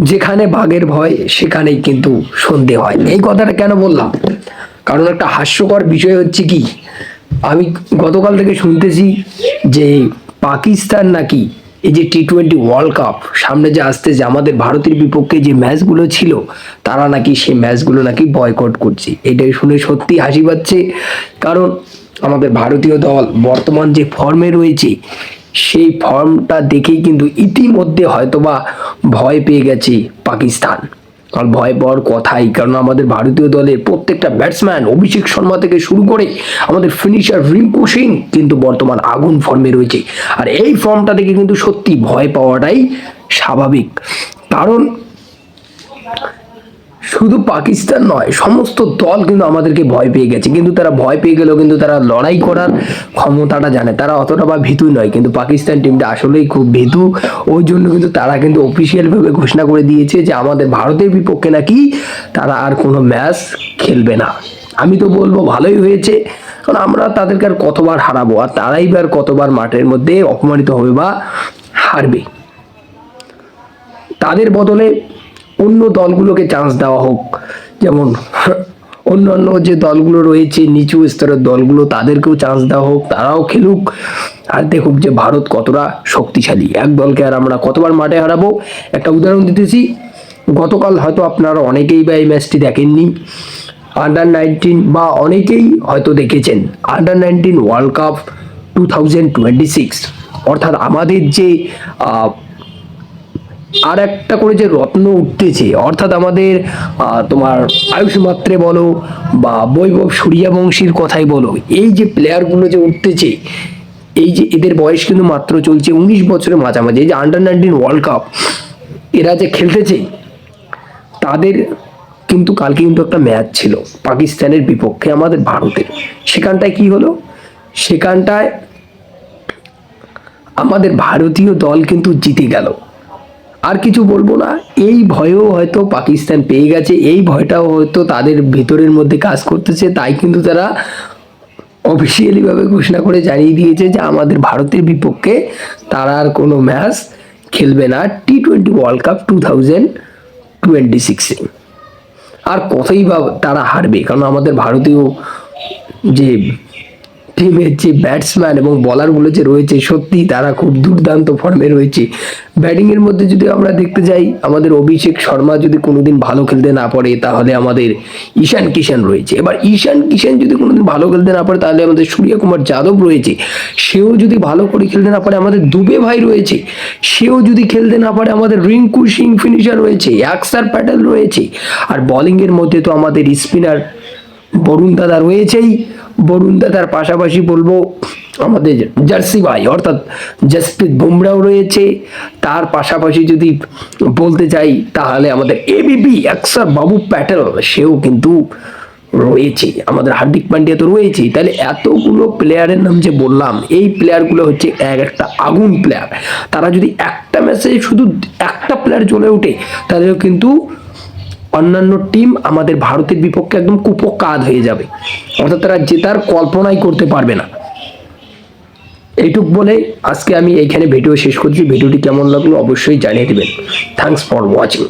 যেখানে বাঘের ভয় সেখানেই কিন্তু সন্ধে হয়। এই কথাটা কেন বললাম? কারণ একটা হাস্যকর বিষয় হচ্ছে কি, আমি গতকাল থেকে শুনতেছি যে পাকিস্তান নাকি এই যে টি-20 ওয়ার্ল্ড কাপ সামনে যে আসতেছে, আমাদের ভারতের বিপক্ষে যে ম্যাচগুলো ছিল, তারা নাকি সেই ম্যাচগুলো নাকি বয়কট করছে। এটাই শুনে সত্যি হাসি পাচ্ছে। কারণ আমাদের ভারতীয় দল বর্তমান যে ফর্মে রয়েছে, সেই ফর্মটা দেখেই কিন্তু ইতিমধ্যে হয়তোবা ভয় পেয়ে গেছে পাকিস্তান। আর ভয় পাওয়ার কথাই, কারণ আমাদের ভারতীয় দলের প্রত্যেকটা ব্যাটসম্যান অভিষেক শর্মা থেকে শুরু করে আমাদের ফিনিশার রিঙ্কু সিং কিন্তু বর্তমান আগুন ফর্মে রয়েছে। আর এই ফর্মটা দেখে কিন্তু সত্যি ভয় পাওয়াটাই স্বাভাবিক। কারণ শুধু পাকিস্তান নয়, সমস্ত দল কিন্তু আমাদেরকে ভয় পেয়ে গেছে। কিন্তু তারা ভয় পেয়ে গেলেও কিন্তু তারা লড়াই করার ক্ষমতাটা জানে, তারা অতটা বা ভীতু নয়। কিন্তু পাকিস্তান টিমটা আসলেই খুব ভীতু। ওই জন্য কিন্তু তারা কিন্তু অফিসিয়াল ভাবে ঘোষণা করে দিয়েছে যে আমাদের ভারতের বিপক্ষে নাকি তারা আর কোনো ম্যাচ খেলবে না। আমি তো বলবো ভালোই হয়েছে, কারণ আমরা তাদেরকে আর কতবার হারাবো, আর তারাই বা কতবার মাঠের মধ্যে অপমানিত হবে বা হারবে। তাদের বদলে অন্য দলগুলোকে চান্স দেওয়া হোক, যেমন অন্যান্য যে দলগুলো রয়েছে নিচু স্তরের দলগুলো, তাদেরকেও চান্স দেওয়া হোক, তারাও খেলুক, আর দেখুক যে ভারত কতটা শক্তিশালী। এক দলকে আর আমরা কতবার মাঠে হারাবো। একটা উদাহরণ দিতেছি, গতকাল হয়তো আপনারা অনেকেই বা এই ম্যাচটি দেখেননি, আন্ডার 19 বা অনেকেই হয়তো দেখেছেন আন্ডার 19 ওয়ার্ল্ড কাপ 2026, অর্থাৎ আমাদের যে আর একটা করে যে রত্ন উঠতেছে, অর্থাৎ আমাদের তোমার আয়ুষ মাত্রে বলো বা বৈভব সূর্যবংশীর কথাই বলো, এই যে প্লেয়ারগুলো যে উঠতেছে, এই যে এদের বয়স কিন্তু মাত্র চলছে 19 বছরের মাঝামাঝি। এই যে আন্ডার 19 ওয়ার্ল্ড কাপ এরা যে খেলতেছে, তাদের কিন্তু কালকে কিন্তু একটা ম্যাচ ছিল পাকিস্তানের বিপক্ষে আমাদের ভারতের। সেখানটায় কি হলো, সেখানটায় আমাদের ভারতীয় দল কিন্তু জিতে গেল। আর কিছু বলবো না, এই ভয়ও হয়তো পাকিস্তান পেয়ে গেছে, এই ভয়টাও হয়তো তাদের ভেতরের মধ্যে কাজ করতেছে। তাই কিন্তু তারা অফিসিয়ালি ভাবে ঘোষণা করে জানিয়ে দিয়েছে যে আমাদের ভারতের বিপক্ষে তারা আর কোনো ম্যাচ খেলবে না টি-20 ওয়ার্ল্ড কাপ 2026-এ। আর কতই বা তারা হারবে, কারণ আমাদের ভারতীয় যে টিমের যে ব্যাটসম্যান এবং বলারগুলো যে রয়েছে, সত্যি তারা খুব দুর্দান্ত ফর্মে রয়েছে। ব্যাটিংয়ের মধ্যে যদি আমরা দেখতে যাই, আমাদের অভিষেক শর্মা যদি কোনোদিন ভালো খেলতে না পারে, তাহলে আমাদের ঈশান কিষান রয়েছে। এবার ঈশান কিষান যদি কোনোদিন ভালো খেলতে না পারে, তাহলে আমাদের সূর্যকুমার যাদব রয়েছে। সেও যদি ভালো করে খেলতে না পারে, আমাদের দুবে ভাই রয়েছে। সেও যদি খেলতে না পারে, আমাদের রিঙ্কু সিং ফিনিশার রয়েছে, অক্ষর প্যাটেল রয়েছে। আর বোলিংয়ের মধ্যে তো আমাদের স্পিনার বরুণ দাদা রয়েছেই। বরুণ দাদার পাশাপাশি বলবো আমাদের জার্সি ভাই অর্থাৎ জসপ্রীত বুমরাও রয়েছে। তার পাশাপাশি যদি বলতে চাই, তাহলে আমাদের এবিপি অক্ষর বাবু প্যাটেল সেও কিন্তু রয়েছে, আমাদের হার্দিক পান্ডিয়া তো রয়েছেই। তাহলে এতগুলো প্লেয়ারের নাম যে বললাম, এই প্লেয়ারগুলো হচ্ছে একটা আগুন প্লেয়ার। তারা যদি একটা ম্যাচে শুধু একটা প্লেয়ার জ্বলে ওঠে, তাহলেও কিন্তু অন্যান্য টিম আমাদের ভারতের বিপক্ষে একদম কুপোকাত হয়ে যাবে, অর্থাৎ তারা জেতার কল্পনাই করতে পারবে না। এইটুক বলে আজকে আমি এইখানে ভিডিও শেষ করছি। ভিডিওটি কেমন লাগলো অবশ্যই জানিয়ে দিবেন। Thanks for watching.